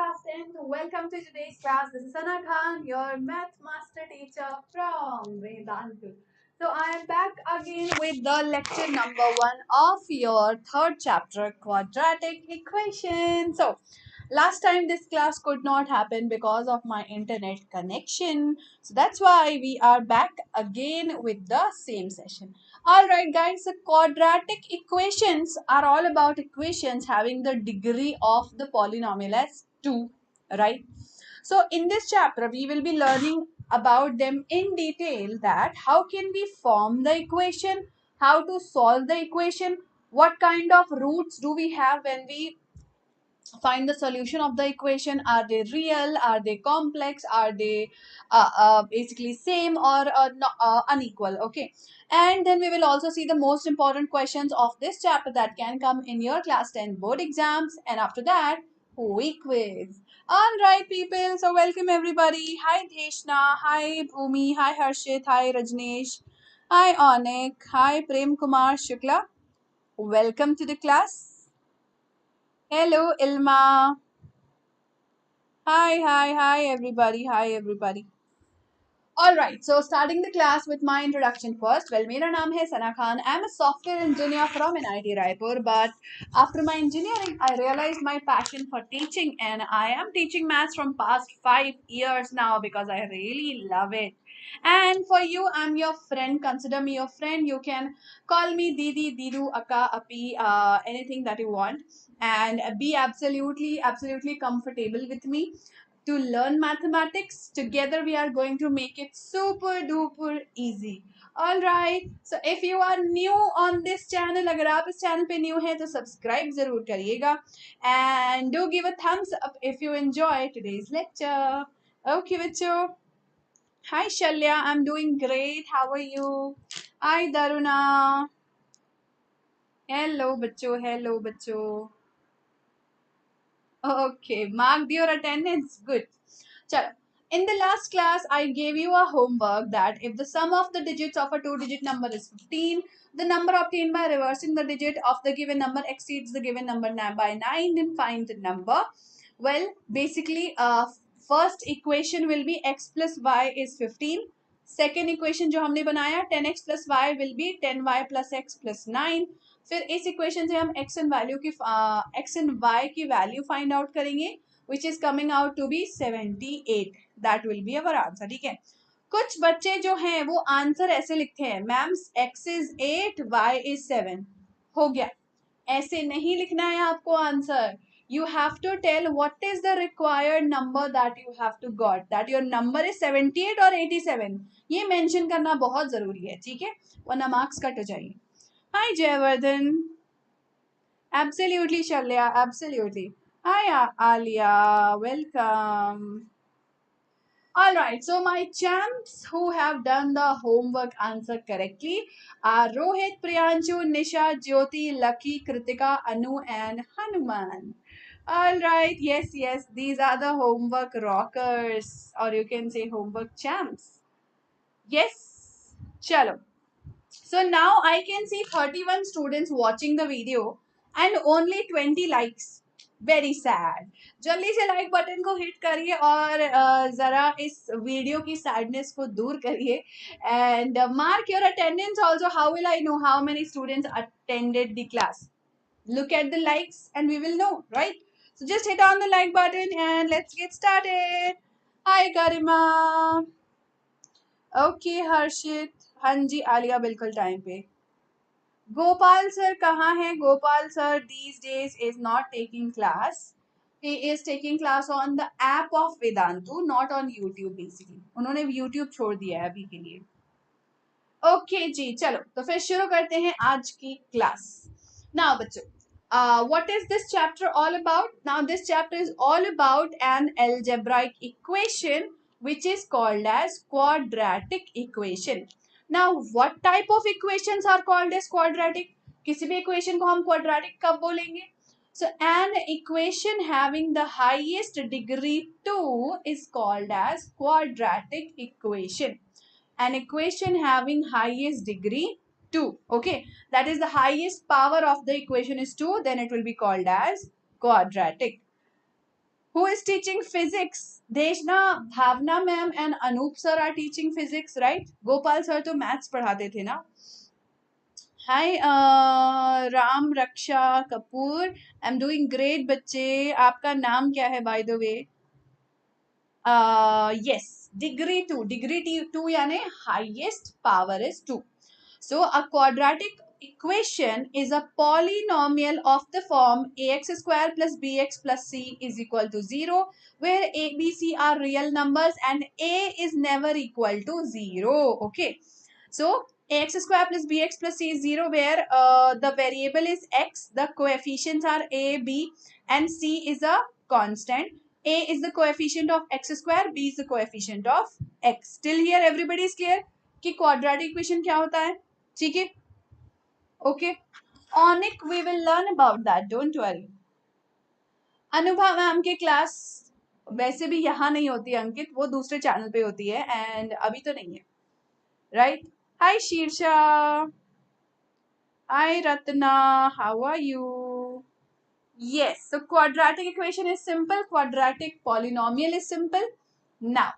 Class 10th. Welcome to today's class. This is Sana Khan, your math master teacher from Vedantu. So I am back again with the lecture number 1 of your third chapter, Quadratic Equations. So last time this class could not happen because of my internet connection. So that's why we are back again with the same session. Alright guys, so quadratic equations are all about equations having the degree of the polynomial as 2, right? So in this chapter, we will be learning about them in detail, that how can we form the equation, how to solve the equation, what kind of roots do we have when we find the solution of the equation. Are they real, are they complex, are they basically same or unequal? Okay, and then we will also see the most important questions of this chapter that can come in your class 10 board exams, and after that we quiz. All right people, so welcome everybody. Hi Deshna, hi Bhumi, hi Harshit, hi Rajneesh, hi Onik, hi Prem Kumar Shukla. Welcome to the class. Hello Ilma. Hi everybody. Hi everybody. All right, so starting the class with my introduction first. Well, मेरा नाम है Sana Khan. I'm a software engineer from NIT Raipur, but after my engineering, I realized my passion for teaching, and I am teaching maths from past 5 years now because I really love it. And for you, I'm your friend. Consider me your friend. You can call me Didi, Didu, Akka, Api, anything that you want, and be absolutely comfortable with me to learn mathematics. Together we are going to make it super duper easy. All right, so if you are new on this channel, अगर आप इस channel पे new हैं तो subscribe जरूर करिएगा, and do give a thumbs up if you enjoy today's lecture. Okay बच्चों. Hi Shalya, I'm doing great. How are you? Hi Daruna. Hello बच्चों. Okay, marked your attendance. Good. Chalo. In the last class, I gave you a homework that if the sum of the digits of a two-digit number is 15, the number obtained by reversing the digit of the given number exceeds the given number by 9, then find the number. Well, basically, first equation will be x plus y is 15. Second equation जो हमने बनाया 10x plus y will be 10y plus x plus 9. फिर इस equation से हम x and y की value find out करेंगे, which is coming out to be 78. That will be our answer. ठीक है. कुछ बच्चे जो हैं वो आंसर ऐसे लिखते हैं, ma'am x is 8, y is 7. हो गया. ऐसे नहीं लिखना है आपको answer. You have to tell what is the required number that you have to got. That your number is 78 or 87. ये मेंशन करना बहुत जरूरी है, ठीक है, वरना मार्क्स कट हो जाएंगे. Hi Jayavardhan. Absolutely Shalya, absolutely. Hi Alia, welcome. Alright, so my champs who have done the homework answer correctly are Rohit, Priyanshu, Nisha, Jyoti, Lucky, Kritika, Anu and Hanuman. Alright, yes, these are the homework rockers, or you can say homework champs. Yes, chalo. So now I can see 31 students watching the video and only 20 likes. Very sad. जल्दी से like button को hit करिए और जरा इस video की sadness को दूर करिए, and mark your attendance also. How will I know how many students attended the class? Look at the likes and we will know, right? So just hit on the like button and let's get started. Hi Garima. Okay Harshit. हाँ जी आलिया बिल्कुल time पे. Gopal sir कहाँ है? Gopal sir these days is not taking class. He is taking class on the app of Vedantu, not on YouTube basically. उन्होंने YouTube छोड़ दिया है अभी के लिए. ओके जी, चलो तो फिर शुरू करते हैं आज की क्लास. नाउ बच्चों, what is this chapter all about? Now this chapter is all about an algebraic equation which is called as quadratic equation. Now what type of equations are called as quadratic? किसी भी equation को हम quadratic कब बोलेंगे? So an equation having the highest degree 2 is called as quadratic equation. An equation having highest degree 2, okay, that is the highest power of the equation is 2, then it will be called as quadratic. Who is teaching physics? Deshna, Bhavna ma'am and Anup sir are teaching physics, right? Gopal sir to maths पढ़ाते थे ना. Hi, Ram Raksha Kapoor. I'm doing great, बच्चे. आपका नाम क्या है, by the way? Yes, degree 2 यानी highest power is 2. So a quadratic equation is a polynomial of the form ax square plus bx plus c is equal to 0, where a, b, c are real numbers and a is never equal to 0. Okay. So ax square plus bx plus c is 0, where the variable is x, the coefficients are a, b and c is a constant. A is the coefficient of x square, b is the coefficient of x. Till here everybody is clear कि quadratic equation क्या होता है. ठीक है. Okay. Onic we will learn about that, don't worry. अनुभव ma'am के class वैसे भी यहाँ नहीं होती है अंकित, वो दूसरे चैनल पे होती है एंड अभी तो नहीं है, right. Hi Shirsha. Hi Ratna. How are you? Yes, so quadratic equation is simple, quadratic polynomial is simple. Now,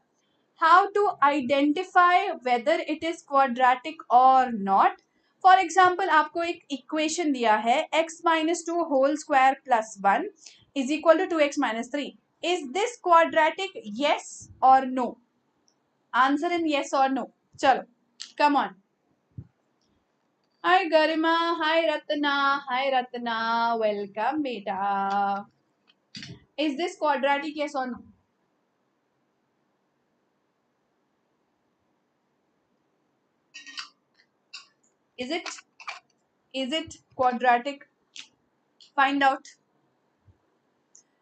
how to identify whether it is quadratic or not. For example, आपको एक equation दिया है x minus 2 whole square plus 1 is equal to 2x minus 3. Is this quadratic? Yes or no? Answer in yes or no. चलो, come on. Hi Garima, hi Ratna, hi Ratna. Welcome, beta. Is this quadratic? Yes or no? Is it? Is it quadratic? Find out.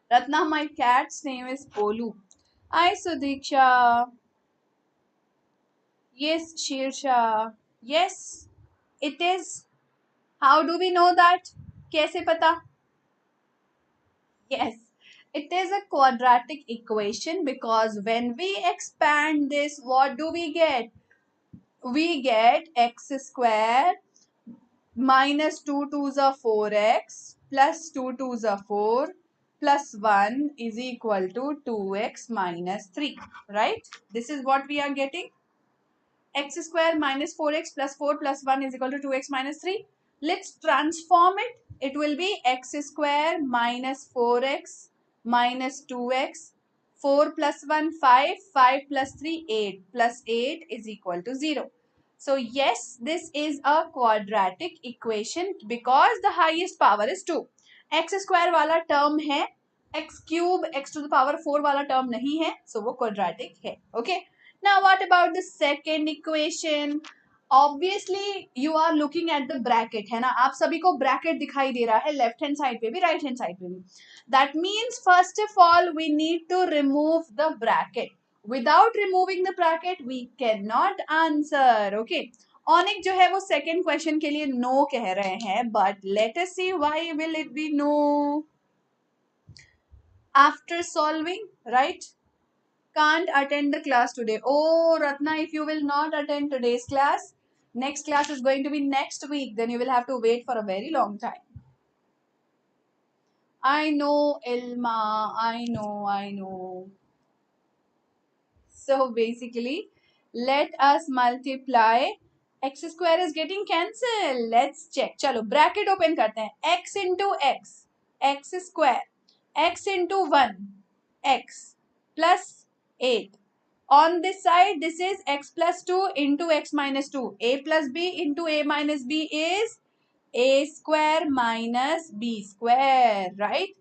Ratna, my cat's name is Polu. Hi Sudiksha. Yes, Shirsha. Yes, it is. How do we know that? कैसे पता? Yes, it is a quadratic equation because when we expand this, what do we get? We get x square minus 2 2s are 4x plus 2 2s are 4 plus 1 is equal to 2x minus 3, right? This is what we are getting. X square minus 4x plus 4 plus 1 is equal to 2x minus 3. Let's transform it. It will be x square minus 4x minus 2x. 4 plus 1, 5. 5 plus 3, 8. Plus 8 is equal to 0. So yes, this is a quadratic equation because the highest power is 2. X square वाला term है, x cube x to the power 4 वाला term नहीं है, so वो quadratic है. Okay. Now what about the second equation? Obviously you are looking at the bracket, है ना. आप सभी को bracket दिखाई दे रहा है left hand side पे भी right hand side पे भी. That means first of all we need to remove the bracket. Without removing the bracket we cannot answer. Okay. Onyx जो है वो second question के लिए no कह रहे हैं, but let us see why will it be no. After solving, right? Can't attend the class today. Oh, Ratna, if you will not attend today's class, next class is going to be next week. Then you will have to wait for a very long time. I know, Ilma. I know. So basically, let us multiply. X square is getting cancelled. Let's check. चलो bracket open करते हैं. X into x. X square. X into 1. X plus 8. On this side, this is x plus 2 into x minus 2. A plus b into a minus b is a square minus b square, right?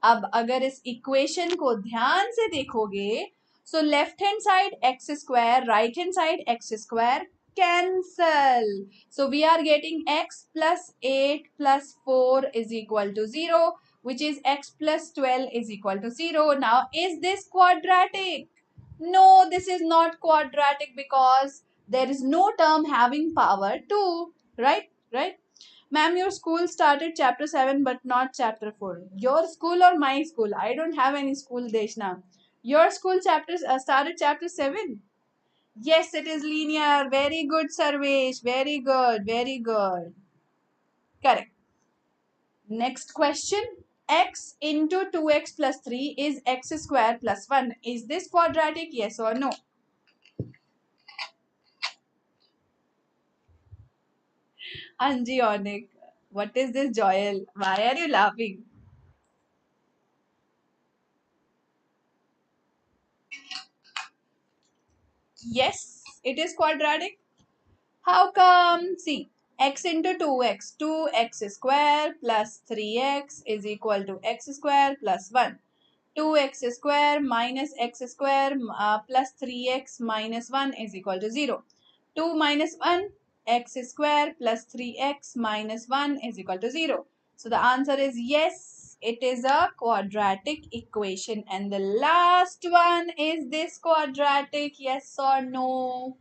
अब अगर इस equation को ध्यान से देखोगे, so left hand side x square, right hand side x square cancel. So we are getting x plus 8 plus 4 is equal to 0, which is x plus 12 is equal to 0. Now, is this quadratic? No, this is not quadratic because there is no term having power 2, right? Right? Ma'am, your school started chapter 7 but not chapter 4. Your school or my school? I don't have any school, Deshna. Your school chapters started chapter 7. Yes, it is linear. Very good, Sarvesh. Very good. Very good. Correct. Next question. x into 2x plus 3 is x square plus 1. Is this quadratic? Yes or no? Angionic. What is this, Joel? Why are you laughing? Yes, it is quadratic. How come? See, x into 2x, 2x square plus 3x is equal to x square plus 1. 2x square minus x square plus 3x minus 1 is equal to 0. 2 minus 1, x square plus 3x minus 1 is equal to 0. So the answer is yes, it is a quadratic equation. And the last one, is this quadratic? Yes or no?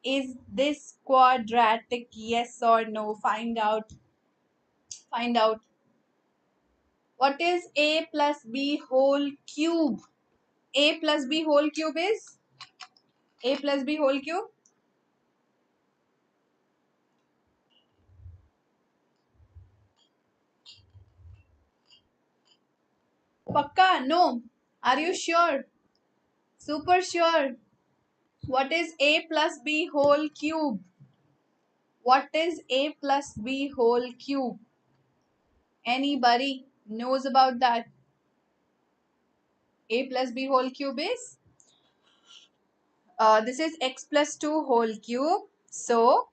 Is this quadratic? Yes or no? Find out. Find out. What is a plus b whole cube? A plus b whole cube is? A plus b whole cube? Pakka? No. Are you sure? Super sure. What is a plus b whole cube? What is a plus b whole cube? Anybody knows about that? A plus b whole cube is? This is x plus 2 whole cube. So,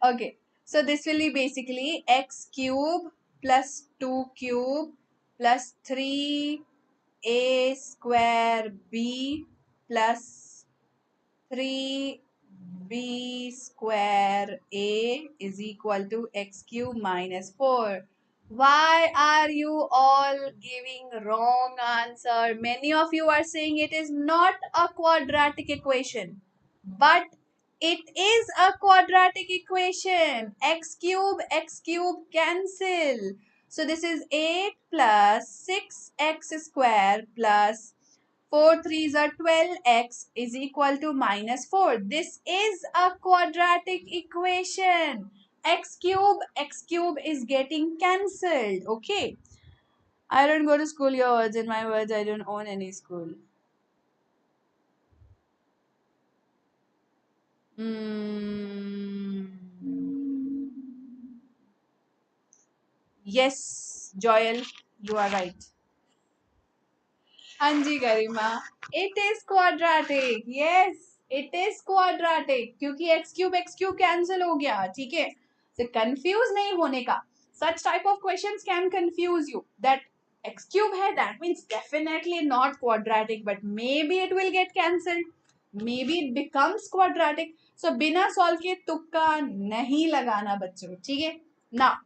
okay. So this will be basically x cube plus 2 cube plus 3a square b plus 3b square a is equal to x cube minus 4. Why are you all giving wrong answer? Many of you are saying it is not a quadratic equation, but it is a quadratic equation. X cube cancel. So this is 8 plus 6x square plus 4 threes are 12x is equal to minus 4. This is a quadratic equation. X cube is getting cancelled. Okay. I don't go to school, your words. In my words, I don't own any school. Mm. Yes, Joel, you are right. Anji Garima, it is quadratic. Yes, it is quadratic. क्योंकि x cube cancel हो गया, ठीक है? So confuse नहीं होने का. Such type of questions can confuse you. That x cube है, that means definitely not quadratic, but maybe it will get cancelled. Maybe it becomes quadratic. So बिना solve के तुक्का नहीं लगाना बच्चों, ठीक है? Now,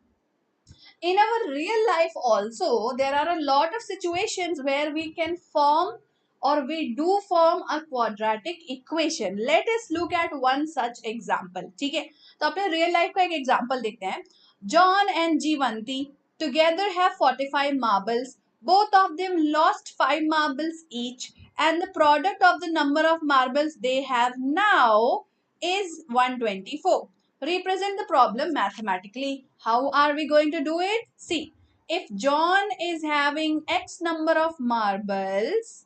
in our real life also, there are a lot of situations where we can form or we do form a quadratic equation. Let us look at one such example. ठीक है, तो अपने real life का एक example देखते हैं. John and Jivanti together have 45 marbles. Both of them lost 5 marbles each, and the product of the number of marbles they have now is 124. Represent the problem mathematically. How are we going to do it? See, if John is having X number of marbles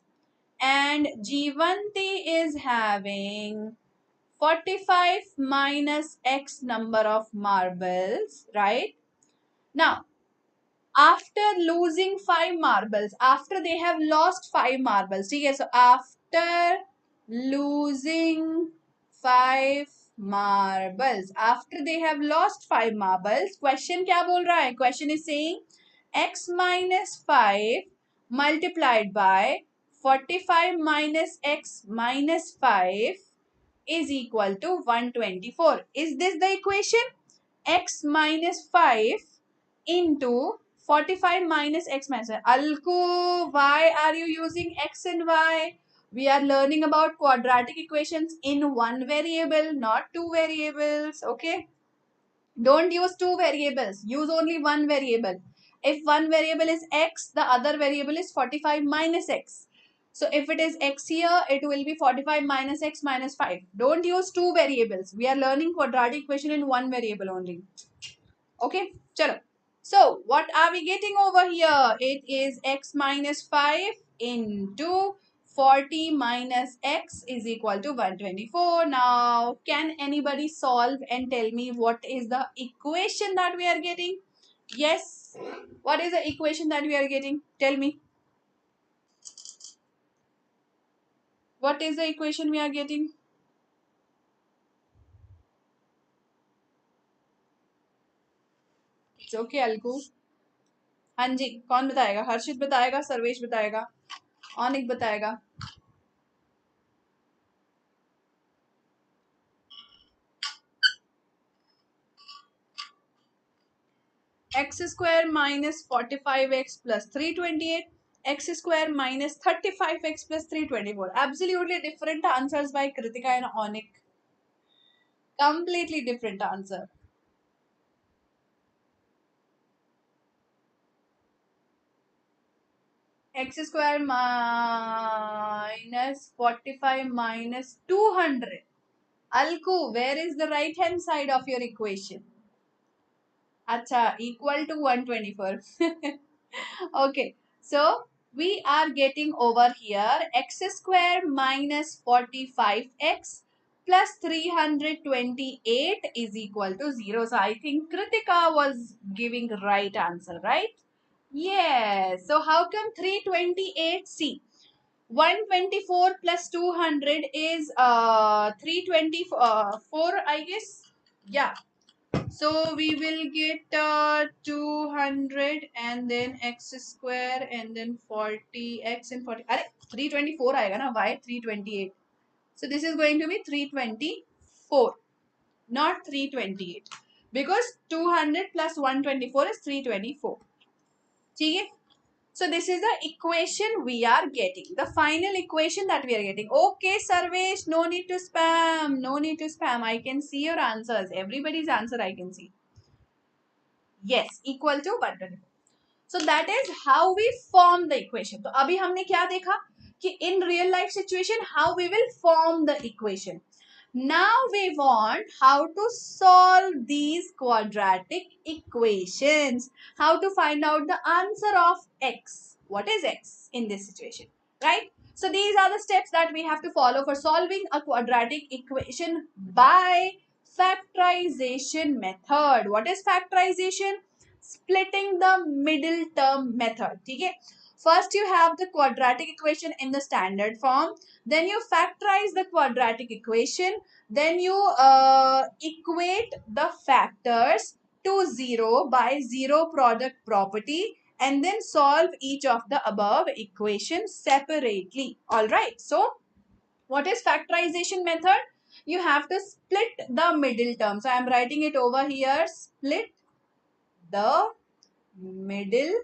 and Jivanti is having 45 minus X number of marbles, right? Now, after losing 5 marbles, after they have lost 5 marbles, ठीक है? So after losing 5 marbles, after they have lost 5 marbles, question क्या बोल रहा है? Question is saying x minus 5 multiplied by 45 minus x minus 5 is equal to 124. Is this the equation? X minus 5 into 45 minus x minus 5. Alku, why are you using x and y? We are learning about quadratic equations in one variable, not two variables. Okay. Don't use two variables. Use only one variable. If one variable is x, the other variable is 45 minus x. So if it is x here, it will be 45 minus x minus 5. Don't use two variables. We are learning quadratic equation in one variable only. Okay, chalo. So what are we getting over here? It is x minus 5 into 40 minus x is equal to 124. Now can anybody solve and tell me what is the equation that we are getting? Yes, what is the equation that we are getting? Tell me, what is the equation we are getting? It's okay, Alku. हाँ जी, कौन बताएगा? हर्षित बताएगा, सर्वेश बताएगा, औनिक बताएगा. X square minus 45x plus 328, x square minus 35x plus 324. Absolutely different answers by Kritika and Onik. Completely different answer. X square minus 45 minus 200. Alku, where is the right hand side of your equation? Acha, equal to 124. Okay, so we are getting over here x square minus 45x plus 328 is equal to 0. So I think Kritika was giving right answer, right? Yes. So how come 328? See, 124 plus 200 is 324, I guess. Yeah. So we will get 200 and then x square and then 40x and 40. Arre, 324 आएगा ना? Why 328? So this is going to be 324, not 328, because 200 plus 124 is 324. ठीक है? So this is the equation we are getting. The final equation that we are getting. Okay, Sarvesh, no need to spam. No need to spam. I can see your answers. Everybody's answer I can see. Yes, equal to 124. So that is how we form the equation. तो अभी हमने क्या देखा कि in real life situation how we will form the equation. Now we want how to solve these quadratic equations. How to find out the answer of x. What is x in this situation, right? So these are the steps that we have to follow for solving a quadratic equation by factorization method. What is factorization? Splitting the middle term method. Okay. First you have the quadratic equation in the standard form. Then you factorize the quadratic equation. Then you equate the factors to 0 by zero product property. And then solve each of the above equations separately. Alright. So what is factorization method? You have to split the middle term. So I am writing it over here. Split the middle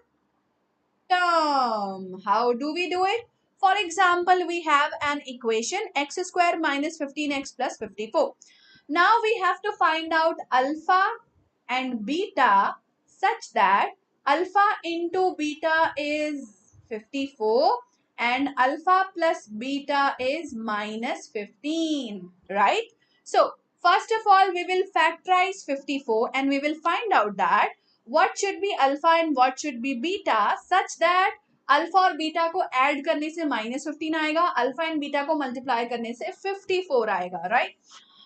term. How do we do it? For example, we have an equation x square minus 15x plus 54. Now we have to find out alpha and beta such that alpha into beta is 54 and alpha plus beta is minus 15, right? So, first of all, we will factorize 54 and we will find out that what should be alpha and what should be beta such that alpha और beta को add करने से -15 आएगा, alpha and beta को multiply करने से 54 आएगा, right?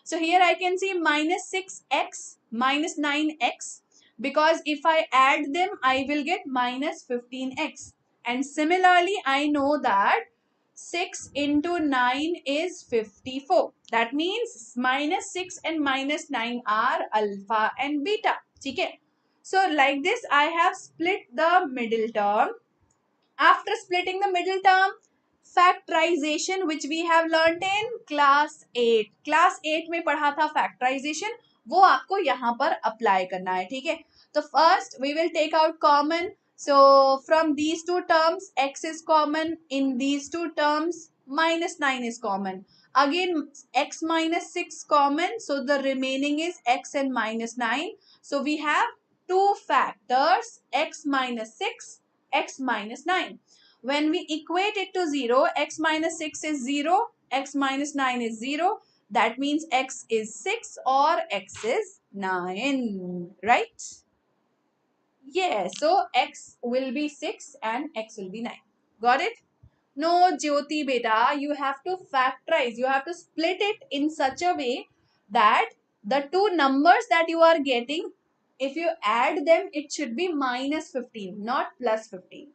So here I can see minus 6x minus 9x, because if I add them I will get minus 15x, and similarly I know that 6 into 9 is 54. That means minus 6 and minus 9 are alpha and beta. Okay? So like this I have split the middle term. After splitting the middle term, factorization which we have learnt in class 8. Class 8 में पढ़ा था factorization, वो आपको यहाँ पर apply करना है, ठीक है? तो first we will take out common. So from these two terms, x is common. In these two terms, minus 9 is common. Again, x minus 6 common. So the remaining is x and minus 9. So we have two factors, x minus 6, x minus 9. When we equate it to 0, x minus 6 is 0, x minus 9 is 0. That means x is 6 or x is 9, right? Yes, so x will be 6 and x will be 9. Got it? No, Jyoti beta, you have to factorize. You have to split it in such a way that the two numbers that you are getting, if you add them, it should be minus 15, not plus 15.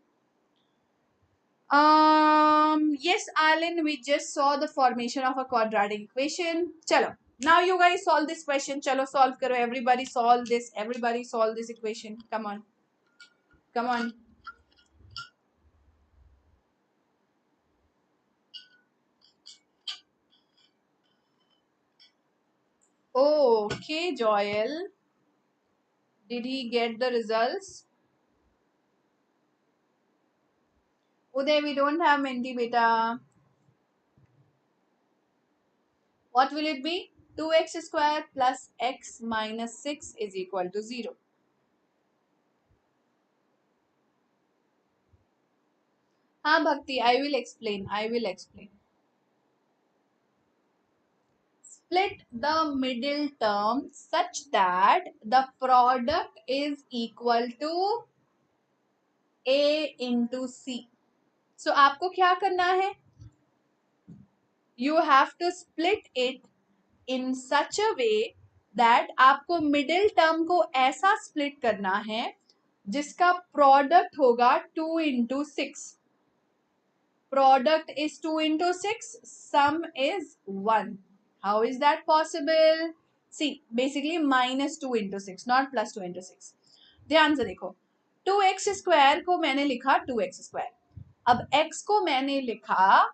Yes, Alan, we just saw the formation of a quadratic equation. Chalo. Now you guys solve this question. Chalo, solve karo. Everybody solve this. Everybody solve this equation. Come on. Come on. Okay, Joel. Did he get the results? Uday, we don't have Menti beta. What will it be? 2x square plus x minus 6 is equal to 0. हाँ Bhakti, I will explain. I will explain. Split the middle term such that the product is equal to A into C. So आपको क्या करना है? You have to split it in such a way that आपको middle term को ऐसा split करना है जिसका product होगा 2 into 6. Product is 2 into 6, sum is 1. How is that possible? See, basically minus 2 into 6, not plus 2 into 6. ध्यान से देखो, 2x square को मैंने लिखा 2x square. अब x को मैंने लिखा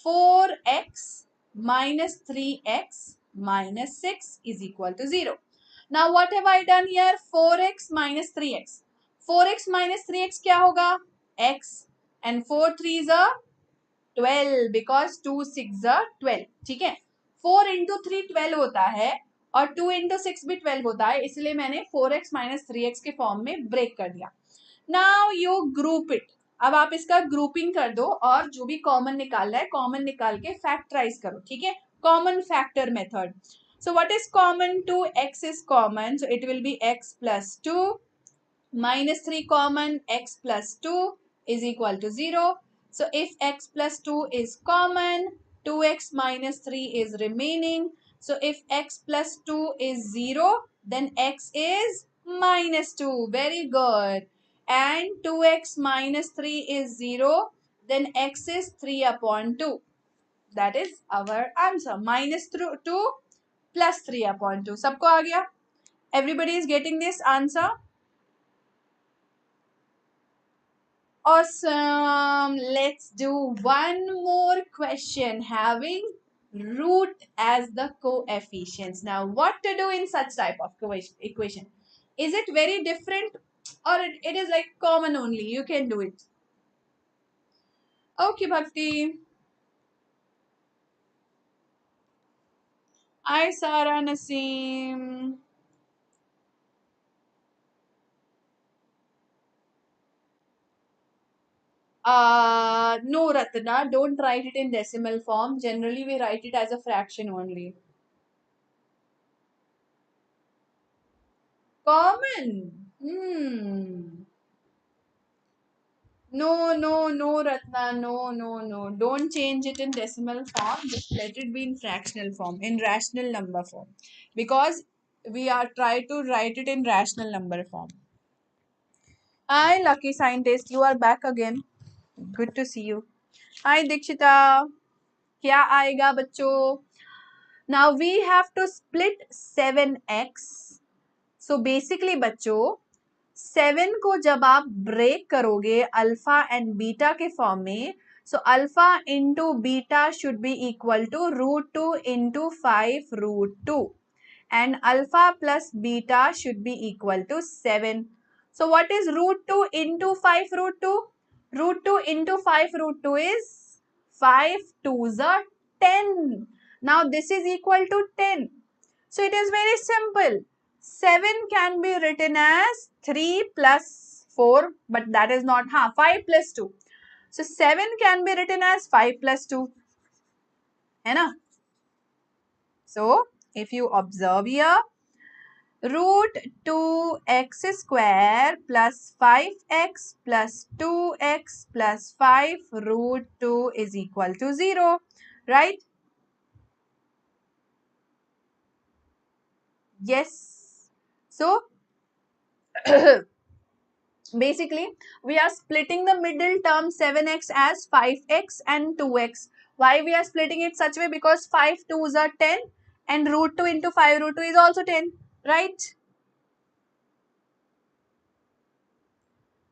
4x minus 3x minus 6 is equal to 0. Now what have I done here? 4x minus 3x. 4x minus 3x क्या होगा? x and 4 3s are 12 because 2 6 are 12. ठीक है, 4 into 3 12 होता है और 2 into 6 भी 12 होता है, इसलिए मैंने 4x minus 3x के फॉर्म में ब्रेक कर दिया. Now you group it. अब आप इसका ग्रुपिंग कर दो और जो भी कॉमन निकालना है कॉमन निकाल के फैक्टराइज करो. ठीक है, common factor method. So what is common to x is common, so it will be x plus 2 minus 3 common, x plus 2 is equal to 0. So if x plus 2 is common, 2x minus 3 is remaining. So if x plus 2 is 0, then x is minus 2. Very good. And 2x minus 3 is 0, then x is 3 upon 2. That is our answer. Minus 2 plus 3 upon 2. सबको आ गया? Everybody is getting this answer? Awesome. Let's do one more question having root as the coefficients. Now, what to do in such type of equation? Is it very different or it is like common only? You can do it. Okay, Bhakti. Hi, Sarah Naseem. No, Ratna, don't write it in decimal form. Generally, we write it as a fraction only. Common. No, Ratna, no. Don't change it in decimal form. Just let it be in fractional form, in rational number form. Because we are trying to write it in rational number form. Hi, lucky scientist. You are back again. Good to see you. Hi, Dikshita. क्या आएगा बच्चों? Now we have to split 7x. So basically बच्चों 7 को जब आप break करोगे alpha and beta के form में, so alpha into beta should be equal to √2 into 5 √2 and alpha plus beta should be equal to 7. So what is √2 into 5 √2? √2 into 5 √2 is 5 2s are 10. Now this is equal to 10. So it is very simple. 7 can be written as 3 plus 4, but that is not 5 plus 2. So 7 can be written as 5 plus 2. है ना? So if you observe here, root 2x square plus 5x plus 2x plus 5 root 2 is equal to 0, right? Yes. So, basically, we are splitting the middle term 7x as 5x and 2x. Why we are splitting it such way? Because 5 2s are 10 and root 2 into 5 root 2 is also 10, right?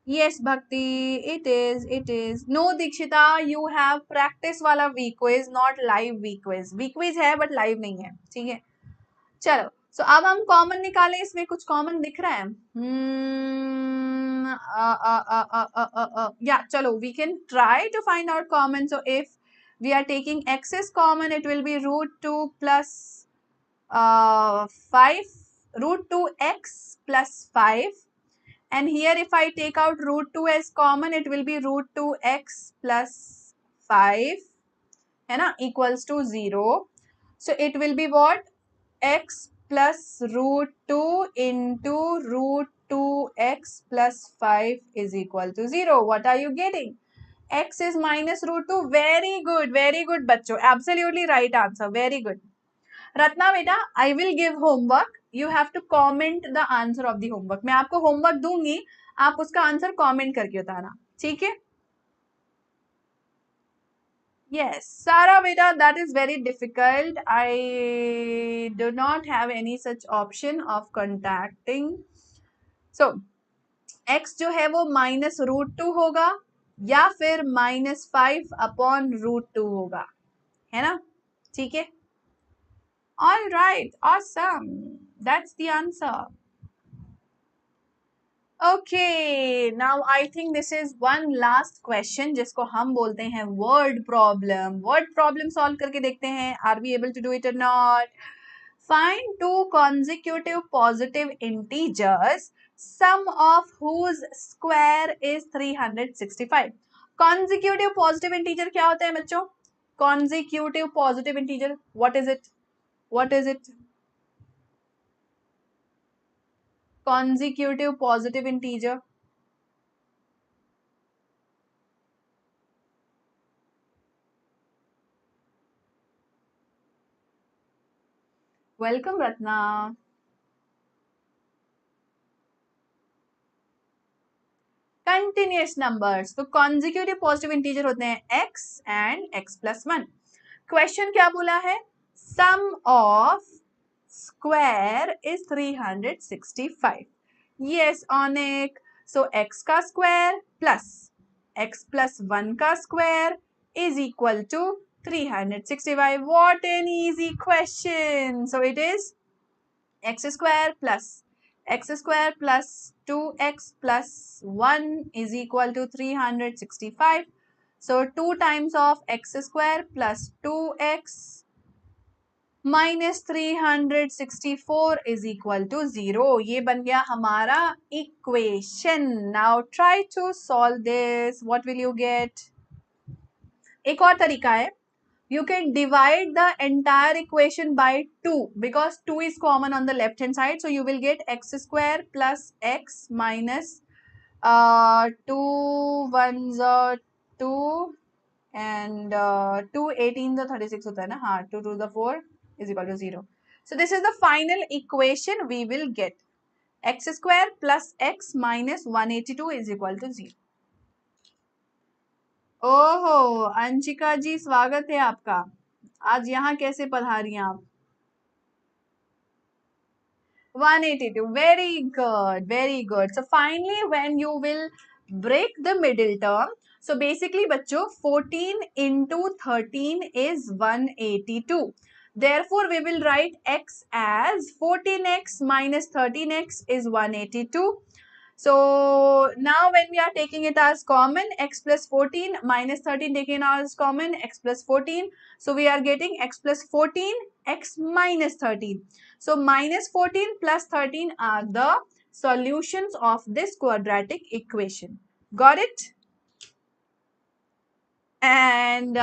Yes, Bhakti, it is, it is. No, Dikshita, you have practice वाला week quiz, not live week quiz. Week quiz है but live नहीं है, ठीक है? चलो, so अब हम common निकालें, इसमें कुछ common दिख रहा है? Yeah, चलो, we can try to find out common. So if we are taking x is common, it will be root 2 plus 5, root 2x plus 5. And here if I take out root 2 as common, it will be root 2x plus 5, है ना, equals to 0. So it will be what? X plus root 2 into root 2x plus 5 is equal to 0. What are you getting? X is minus root 2. Very good, बच्चों. Absolutely right answer. Very good. Ratna बेटा, I will give homework. You have to comment the answer of the homework. मैं आपको homework दूंगी, आप उसका answer comment करके बताना, ठीक है? Yes, Sarah beta, that is very difficult. I do not have any such option of contacting. So, x जो है वो minus root 2 होगा या फिर minus 5 upon root 2 होगा, है ना? ठीक है? All right, awesome. That's the answer. Okay, now I think this is one last question जिसको हम बोलते हैं word problem. Word problem solve करके देखते हैं. Are we able to do it or not? Find two consecutive positive integers, sum of whose square is 365. Consecutive positive integer क्या होता है बच्चों? Consecutive positive integer, what is it? What is it? Consecutive positive integer. Welcome, Ratna. Continuous numbers. तो consecutive positive integer होते हैं x and x plus 1. Question क्या बोला है? Sum of square is 365. Yes, Onik. So x का square plus x plus 1 का square is equal to 365. What an easy question. So it is x square plus 2x plus 1 is equal to 365. So 2 times of x square plus 2x minus 364 is equal to 0. ये बन गया हमारा equation. Now try to solve this. What will you get? एक और तरीका है. You can divide the entire equation by 2 because 2 is common on the left hand side. So you will get x square plus x minus 2 ones 2 and 2 18 the 36 होता है ना, हाँ 2 to the 4 is equal to 0. So this is the final equation we will get. X square plus x minus 182 is equal to 0. ओहो अंशिका जी, स्वागत है आपका. आज यहाँ कैसे पधारी हैं आप? 182. Very good, very good. So finally when you will break the middle term, so basically बच्चों 14 into 13 is 182. Therefore we will write x as 14x minus 13x is 182. So now when we are taking it as common, x plus 14 minus 13 taken as common, x plus 14. So we are getting x plus 14, x minus 13. So minus 14 plus 13 are the solutions of this quadratic equation. Got it? And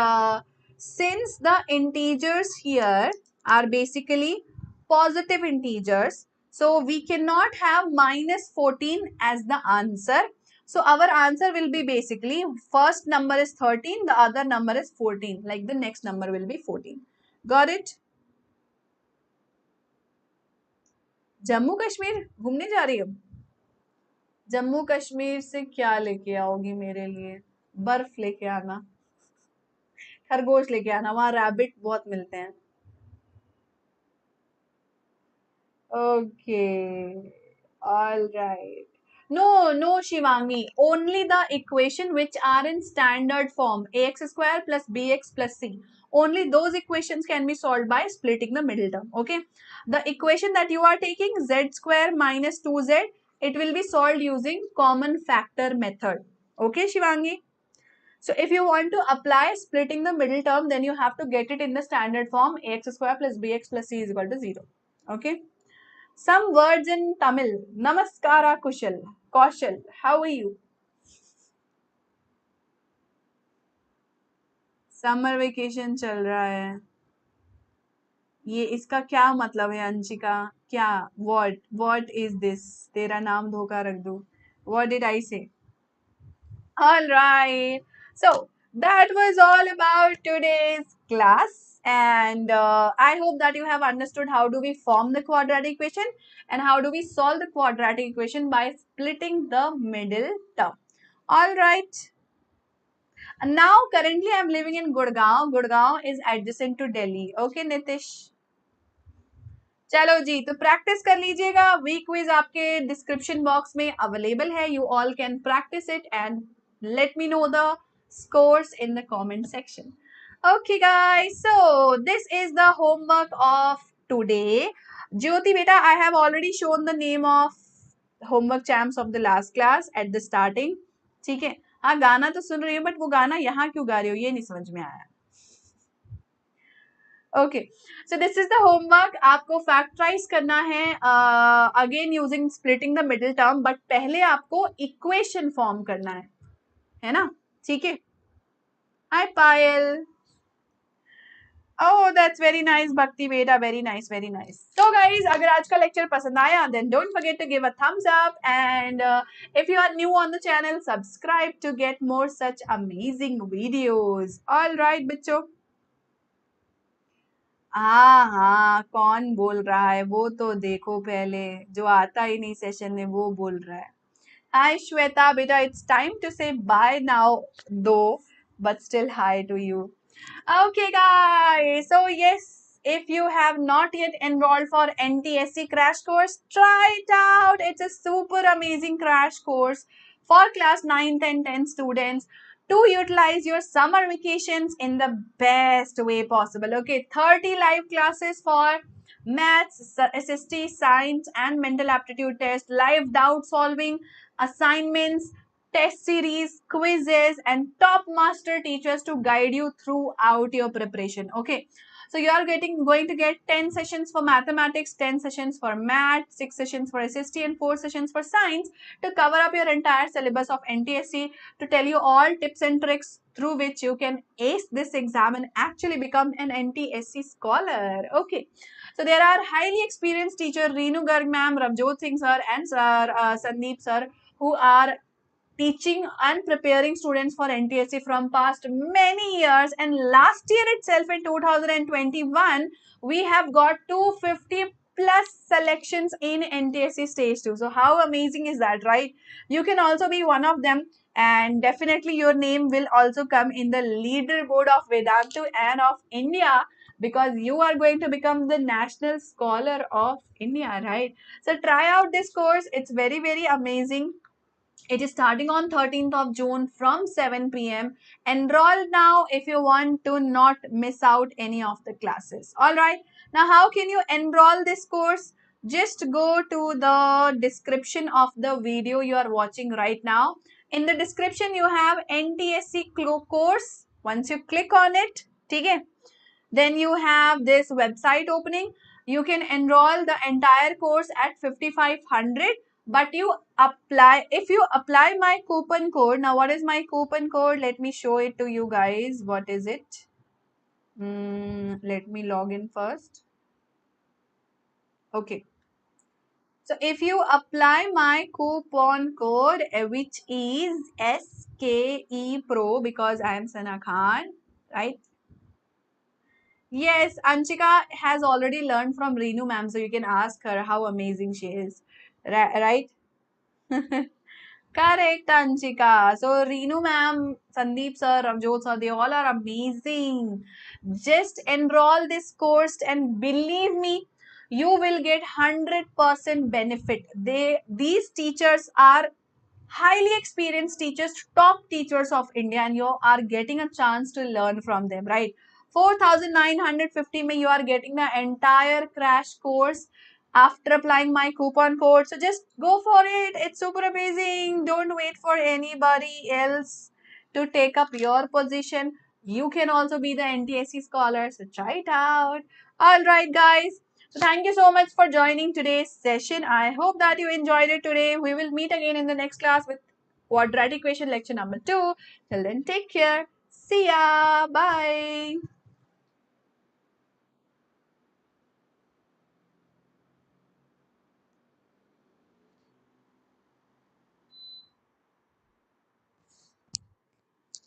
since the integers here are basically positive integers, So we cannot have minus 14 as the answer. So our answer will be basically first number is 13, the other number is 14. Like the next number will be 14. Got it? Jammu Kashmir घूमने जा रही हो? जम्मू कश्मीर से क्या लेके आओगी मेरे लिए? बर्फ लेके आना, खरगोश लेके आना, वहां रैबिट बहुत मिलते हैं. Okay. All right. No, no, Shivangi. Only the equation which are in standard form, ax square plus bx plus c. Only those equations can be solved by splitting the middle term. Okay. The equation that you are taking, z square minus 2z, it will be solved using common factor method. Okay, Shivangi. So if you want to apply splitting the middle term, then you have to get it in the standard form, ax square plus bx plus c is equal to 0. Okay. Some words in Tamil. Namaskara Kushal. Kaushal. How are you? Summer vacation चल रहा है. ये इसका क्या मतलब है अंशिका? क्या? What is this? तेरा नाम धोखा रख दूं. What did I say? All right. So that was all about today's class. And I hope that you have understood how do we form the quadratic equation and how do we solve the quadratic equation by splitting the middle term. All right. And now currently I'm living in Gurgaon. Gurgaon is adjacent to Delhi. Okay, Nitish. चलो जी, तो practice कर लीजिएगा. Week quiz आपके description box में available है. You all can practice it and let me know the scores in the comment section. Okay guys, so this is the homework of today. Jyoti beta, I have already shown the name of homework champs of the last class at the starting. ठीक है. हाँ, गाना तो सुन रही हूँ, but वो गाना यहाँ क्यों गा रही हो ये नहीं समझ में आया. Okay, so this is the homework. आपको फैक्टराइज करना है again using splitting the middle term, but पहले आपको इक्वेशन फॉर्म करना है ना? ठीक है. हाय पायल. Oh, that's very nice, Bhakti Veda. Very nice, very nice. So, guys, अगर आज का lecture पसंद आया, then don't forget to give a thumbs up. And if you are new on the channel, subscribe to get more such amazing videos. All right, बच्चों. हाँ हाँ, कौन बोल रहा है वो तो देखो पहले. जो आता ही नहीं सेशन में वो बोल रहा है. Hi Shweta, beta, it's time to say bye now, though, but still hi to you. Okay, guys. So yes, if you have not yet enrolled for NTSC crash course, try it out. It's a super amazing crash course for class 9, 10, 10 students to utilize your summer vacations in the best way possible. Okay, 30 live classes for maths, SST, science, and mental aptitude test, live doubt solving, assignments, test series, quizzes, and top master teachers to guide you throughout your preparation. Okay. So you are going to get 10 sessions for mathematics, 10 sessions for math, 6 sessions for SST, and 4 sessions for science to cover up your entire syllabus of NTSC, to tell you all tips and tricks through which you can ace this exam and actually become an NTSC scholar. Okay. So there are highly experienced teacher Reenu Garg ma'am, Ravjot Singh sir, and sir Sandeep sir, who are teaching and preparing students for NTSC from past many years. And last year itself in 2021, we have got 250 plus selections in NTSC stage 2. So how amazing is that, right? You can also be one of them, and definitely your name will also come in the leaderboard of Vedantu and of India, because you are going to become the national scholar of India, right? So try out this course. It's very, very amazing. It is starting on 13th of June from 7 p.m. Enroll now if you want to not miss out any of the classes. Alright. Now, how can you enroll this course? Just go to the description of the video you are watching right now. In the description, you have NTSC course. Once you click on it, okay, then you have this website opening. You can enroll the entire course at 5500, but you apply, if you apply my coupon code. Now what is my coupon code? Let me show it to you guys. What is it? Let me log in first. Okay, So if you apply my coupon code, which is SKE Pro, because I am Sana Khan, right? Yes, Anchika has already learned from Reenu ma'am, so you can ask her how amazing she is. Right? Correct, Anchika. So, Reenu ma'am, Sandeep sir, Ramjot sir, they all are amazing. Just enroll this course and believe me, you will get 100% benefit. These teachers are highly experienced teachers, top teachers of India, and you are getting a chance to learn from them, right? 4,950 mein you are getting the entire crash course after applying my coupon code. So just go for it. It's super amazing. Don't wait for anybody else to take up your position. You can also be the NTSC scholar. So try it out. All right, guys. So thank you so much for joining today's session. I hope that you enjoyed it today. We will meet again in the next class with quadratic equation lecture number 2. Till then, take care. See ya. Bye.